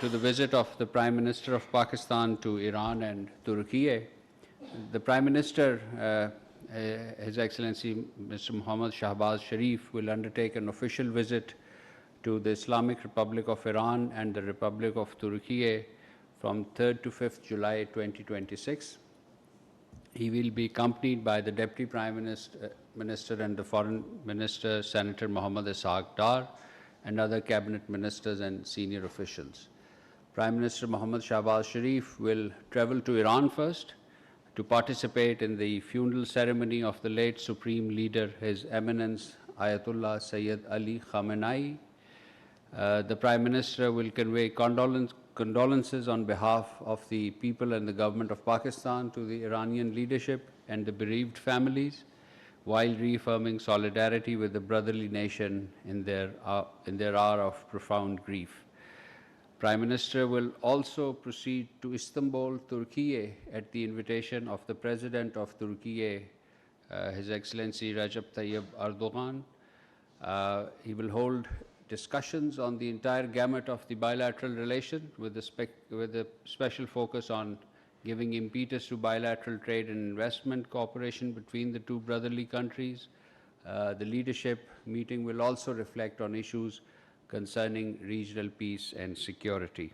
to the visit of the Prime Minister of Pakistan to Iran and Türkiye. The Prime Minister, His Excellency Mr. Mohammad Shehbaz Sharif, will undertake an official visit to the Islamic Republic of Iran and the Republic of Türkiye from 3rd to 5th July 2026. He will be accompanied by the Deputy Prime Minister and the Foreign Minister, Senator Mohammad Ishaq Dar, and other cabinet ministers and senior officials. Prime Minister Mohammad Shehbaz Sharif will travel to Iran first to participate in the funeral ceremony of the late Supreme Leader, His Eminence Ayatollah Sayyid Ali Khamenei. The Prime Minister will convey condolences on behalf of the people and the government of Pakistan to the Iranian leadership and the bereaved families, while reaffirming solidarity with the brotherly nation in their hour of profound grief. Prime Minister will also proceed to Istanbul, Türkiye, at the invitation of the President of Türkiye, His Excellency Recep Tayyip Erdogan. He will hold discussions on the entire gamut of the bilateral relation with a special focus on giving impetus to bilateral trade and investment cooperation between the two brotherly countries. The leadership meeting will also reflect on issues concerning regional peace and security.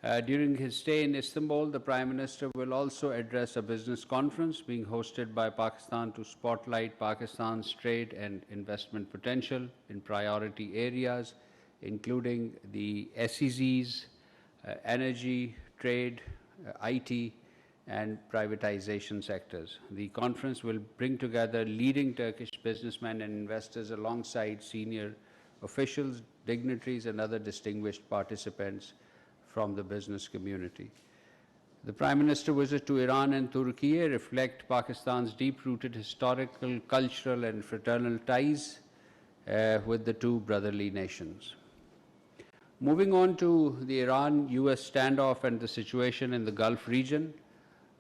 During his stay in Istanbul, the Prime Minister will also address a business conference being hosted by Pakistan to spotlight Pakistan's trade and investment potential in priority areas, including the SEZs, energy, trade, IT, and privatization sectors. The conference will bring together leading Turkish businessmen and investors alongside senior officials, dignitaries, and other distinguished participants from the business community. The Prime Minister's visit to Iran and Türkiye reflect Pakistan's deep-rooted historical, cultural, and fraternal ties with the two brotherly nations. Moving on to the Iran-US standoff and the situation in the Gulf region,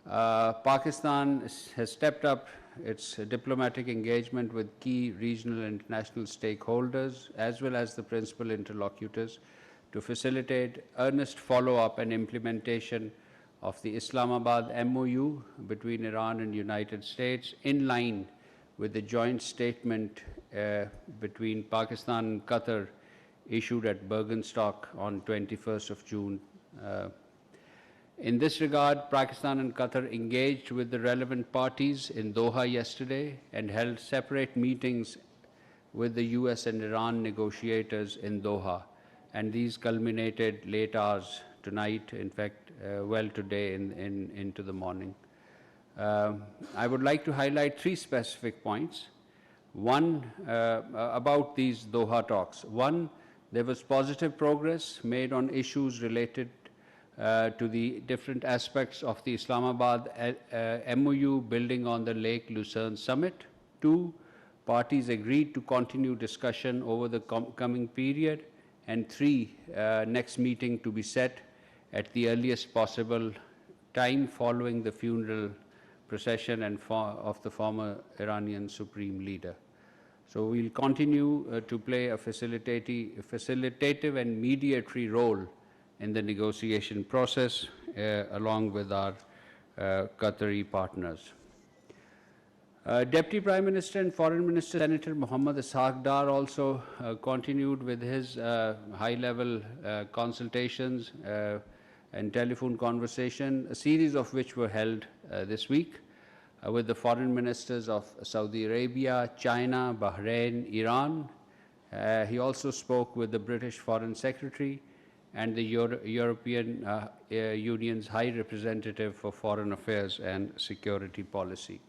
Pakistan has stepped up its diplomatic engagement with key regional and international stakeholders, as well as the principal interlocutors, to facilitate earnest follow-up and implementation of the Islamabad MOU between Iran and United States, in line with the joint statement between Pakistan and Qatar issued at Bergenstock on 21st of June. In this regard, Pakistan and Qatar engaged with the relevant parties in Doha yesterday and held separate meetings with the US and Iran negotiators in Doha. And these culminated late hours tonight, in fact, well today into the morning. I would like to highlight three specific points. One, about these Doha talks. One, there was positive progress made on issues related to the different aspects of the Islamabad MOU building on the Lake Lucerne summit. Two, parties agreed to continue discussion over the coming period. And three, next meeting to be set at the earliest possible time following the funeral procession of the former Iranian Supreme Leader. So we'll continue to play a facilitative and mediatory role in the negotiation process along with our Qatari partners. Deputy Prime Minister and Foreign Minister Senator Mohammad Ishaq Dar also continued with his high-level consultations and telephone conversation, a series of which were held this week with the foreign ministers of Saudi Arabia, China, Bahrain, Iran. He also spoke with the British Foreign Secretary and the European Union's High Representative for Foreign Affairs and Security Policy.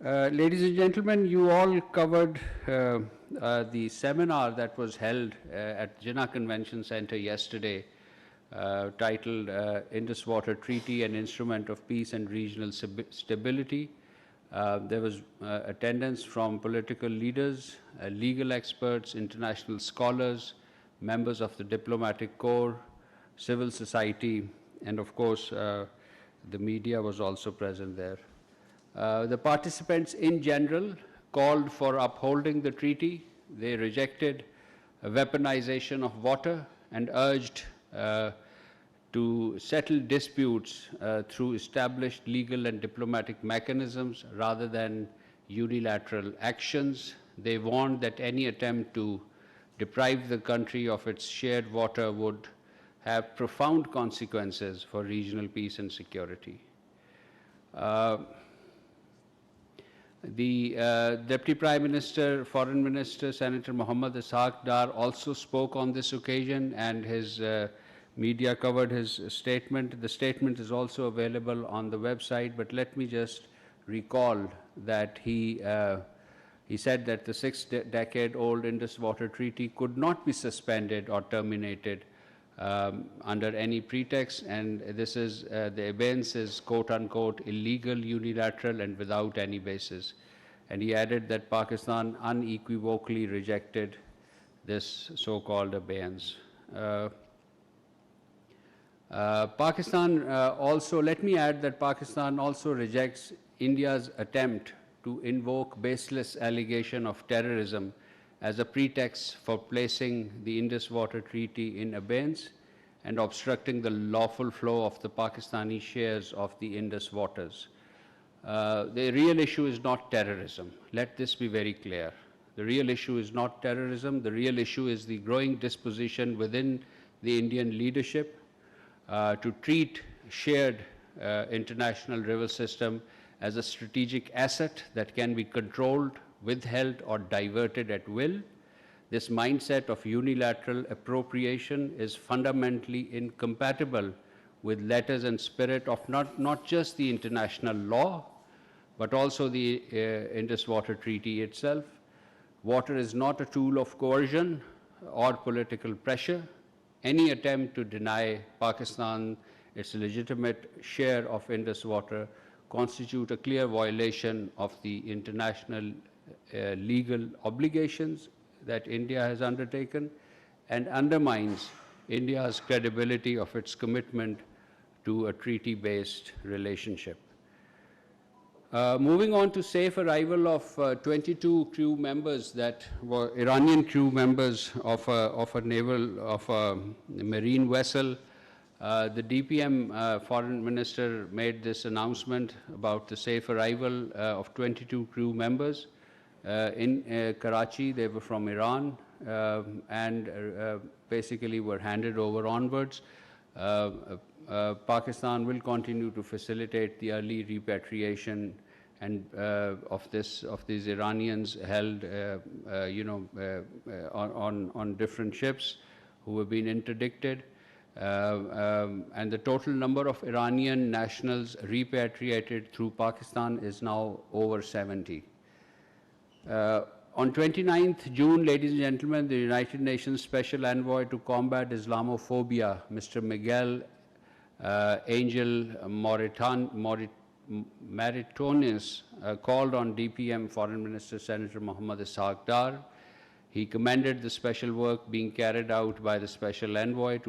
Ladies and gentlemen, you all covered the seminar that was held at Jinnah Convention Center yesterday, titled Indus Water Treaty, an Instrument of Peace and Regional Stability. There was attendance from political leaders, legal experts, international scholars, members of the diplomatic corps, civil society, and of course, the media was also present there. The participants in general called for upholding the treaty. They rejected a weaponization of water and urged to settle disputes through established legal and diplomatic mechanisms rather than unilateral actions. They warned that any attempt to deprive the country of its shared water would have profound consequences for regional peace and security. The Deputy Prime Minister, Foreign Minister, Senator Mohammad Ishaq Dar also spoke on this occasion, and his media covered his statement. The statement is also available on the website, but let me just recall that he said that the six-decade-old Indus Water Treaty could not be suspended or terminated under any pretext, and this is the abeyance is quote-unquote illegal, unilateral, and without any basis. And he added that Pakistan unequivocally rejected this so-called abeyance. Pakistan also, let me add that Pakistan also rejects India's attempt to invoke baseless allegation of terrorism as a pretext for placing the Indus Water Treaty in abeyance and obstructing the lawful flow of the Pakistani shares of the Indus waters. The real issue is not terrorism. Let this be very clear. The real issue is not terrorism. The real issue is the growing disposition within the Indian leadership to treat shared international river system as a strategic asset that can be controlled, withheld, or diverted at will. This mindset of unilateral appropriation is fundamentally incompatible with letters and spirit of not just the international law, but also the Indus Water Treaty itself. Water is not a tool of coercion or political pressure. Any attempt to deny Pakistan its legitimate share of Indus water constitute a clear violation of the international legal obligations that India has undertaken and undermines India's credibility of its commitment to a treaty-based relationship. Moving on to safe arrival of 22 crew members that were Iranian crew members of a marine vessel. The DPM foreign minister made this announcement about the safe arrival of 22 crew members in Karachi. They were from Iran and basically were handed over onwards. Pakistan will continue to facilitate the early repatriation and of these Iranians held, on different ships who have been interdicted. And the total number of Iranian nationals repatriated through Pakistan is now over 70. On 29th June, ladies and gentlemen, the United Nations Special Envoy to Combat Islamophobia, Mr. Miguel Angel Maritonis, called on DPM Foreign Minister Senator Mohammad Ishaq Dar. He commended the special work being carried out by the Special Envoy to